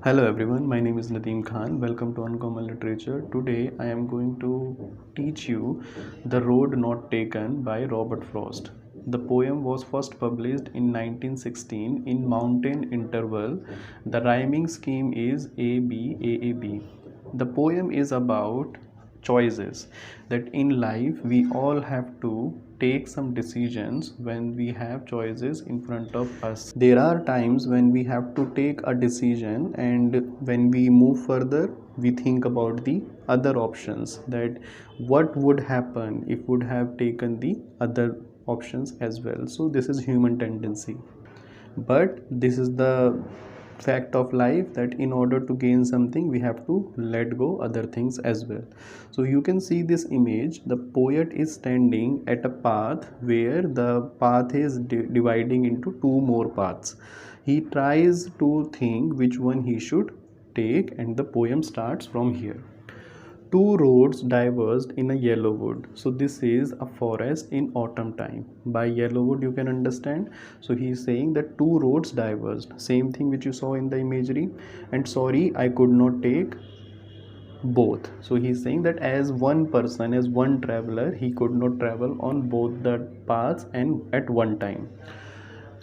Hello everyone, my name is Nadeem Khan. Welcome to Uncommon Literature. Today I am going to teach you The Road Not Taken by Robert Frost. The poem was first published in 1916 in Mountain Interval. The rhyming scheme is AB AAB. The poem is about choices, that in life we all have to take some decisions. When we have choices in front of us, there are times when we have to take a decision, and when we move further we think about the other options, that what would happen if would have taken the other options as well. So this is human tendency, but this is the fact of life, that in order to gain something we have to let go other things as well. So you can see this image. The poet is standing at a path where the path is dividing into two more paths. He tries to think which one he should take, and the poem starts from here. Two roads diverged in a yellow wood. So this is a forest in autumn time. By yellow wood you can understand. So he is saying that two roads diverged, same thing which you saw in the imagery. And sorry, I could not take both. So he is saying that as one person, as one traveler, he could not travel on both the paths and at one time.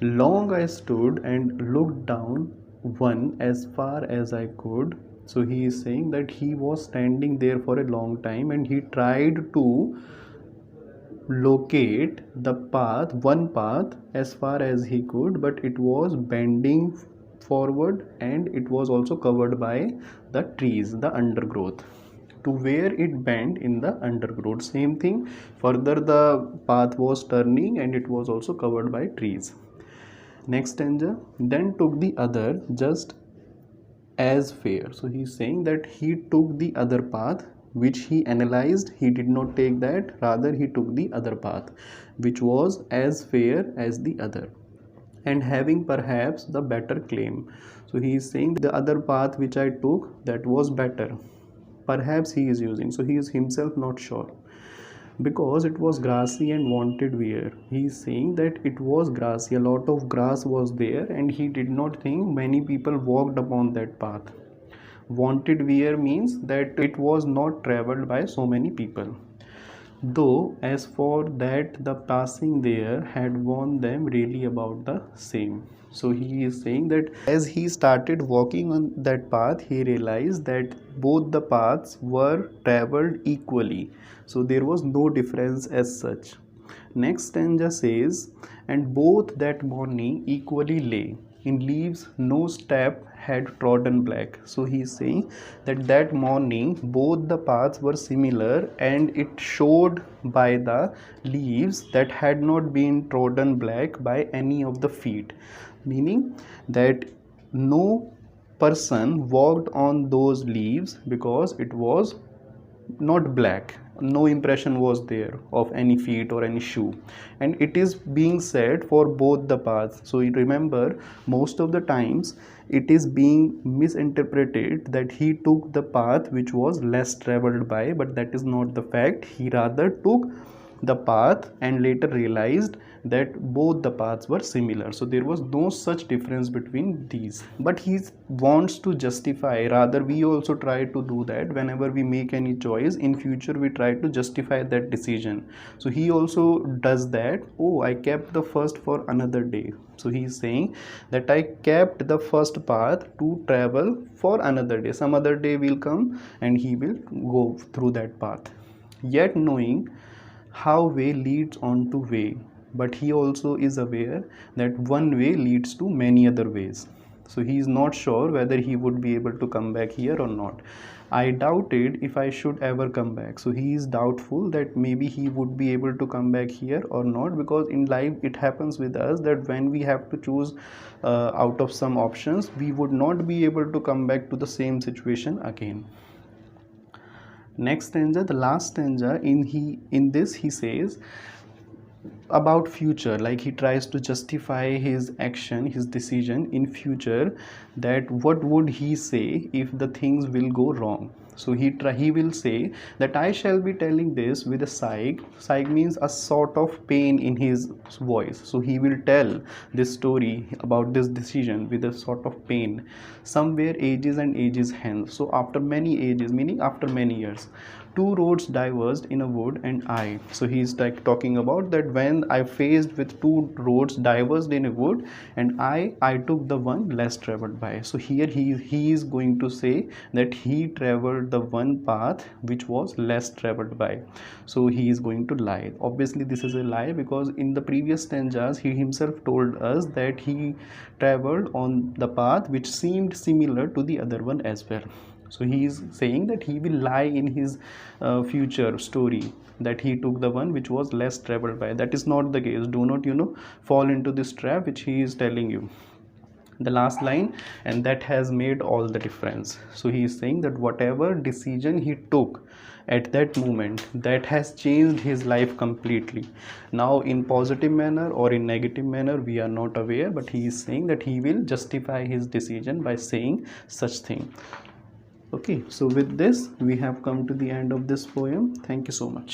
Long I stood and looked down one as far as I could. So he is saying that he was standing there for a long time and he tried to locate the path, one path, as far as he could, but it was bending forward and it was also covered by the trees, the undergrowth. To where it bent in the undergrowth, same thing. Further the path was turning and it was also covered by trees. Next stanza, then took the other just as fair. So he is saying that he took the other path which he analyzed. He did not take that, rather he took the other path which was as fair as the other, and having perhaps the better claim. So he is saying the other path which I took, that was better. Perhaps he is using, so he is himself not sure, because it was grassy and wanted wear. He is saying that it was grassy, a lot of grass was there, and he did not think many people walked upon that path. Wanted wear means that it was not traveled by so many people. Though as for that the passing there had warned them really about the same. So he is saying that as he started walking on that path, he realized that both the paths were traveled equally. So there was no difference as such. Next stanza says, and both that morning equally lay in leaves, no step had trodden black. So he is saying that that morning both the paths were similar, and it showed by the leaves that had not been trodden black by any of the feet, meaning that no person walked on those leaves because it was not black. No impression was there of any feet or any shoe, and it is being said for both the paths. So you remember, most of the times it is being misinterpreted that he took the path which was less traveled by, but that is not the fact. He rather took the path and later realized that both the paths were similar, so there was no such difference between these. But he wants to justify, rather we also try to do that whenever we make any choice in future, we try to justify that decision. So he also does that. Oh, I kept the first for another day. So he is saying that I kept the first path to travel for another day. Some other day will come and he will go through that path, yet knowing how way leads on to way. But he also is aware that one way leads to many other ways. So he is not sure whether he would be able to come back here or not. I doubted if I should ever come back. So he is doubtful that maybe he would be able to come back here or not, because in life it happens with us that when we have to choose out of some options, we would not be able to come back to the same situation again. Next stanza, the last stanza, in this he says about future, like he tries to justify his action, his decision in future, that what would he say if the things will go wrong. So he will say that I shall be telling this with a sigh. Sigh means a sort of pain in his voice. So he will tell this story about this decision with a sort of pain, somewhere ages and ages hence. So after many ages, meaning after many years, two roads diverged in a wood, and I. So he's like talking about that when I faced with two roads diverged in a wood, and I took the one less traveled by. So here he is going to say that he traveled the one path which was less traveled by. So he is going to lie. Obviously this is a lie, because in the previous stanzas he himself told us that he traveled on the path which seemed similar to the other one as well. So he is saying that he will lie in his future story, that he took the one which was less traveled by. That is not the case. Do not fall into this trap which he is telling you. The last line, and that has made all the difference. So he is saying that whatever decision he took at that moment, that has changed his life completely. Now in positive manner or in negative manner, we are not aware, but he is saying that he will justify his decision by saying such thing. Okay, so with this we have come to the end of this poem. Thank you so much.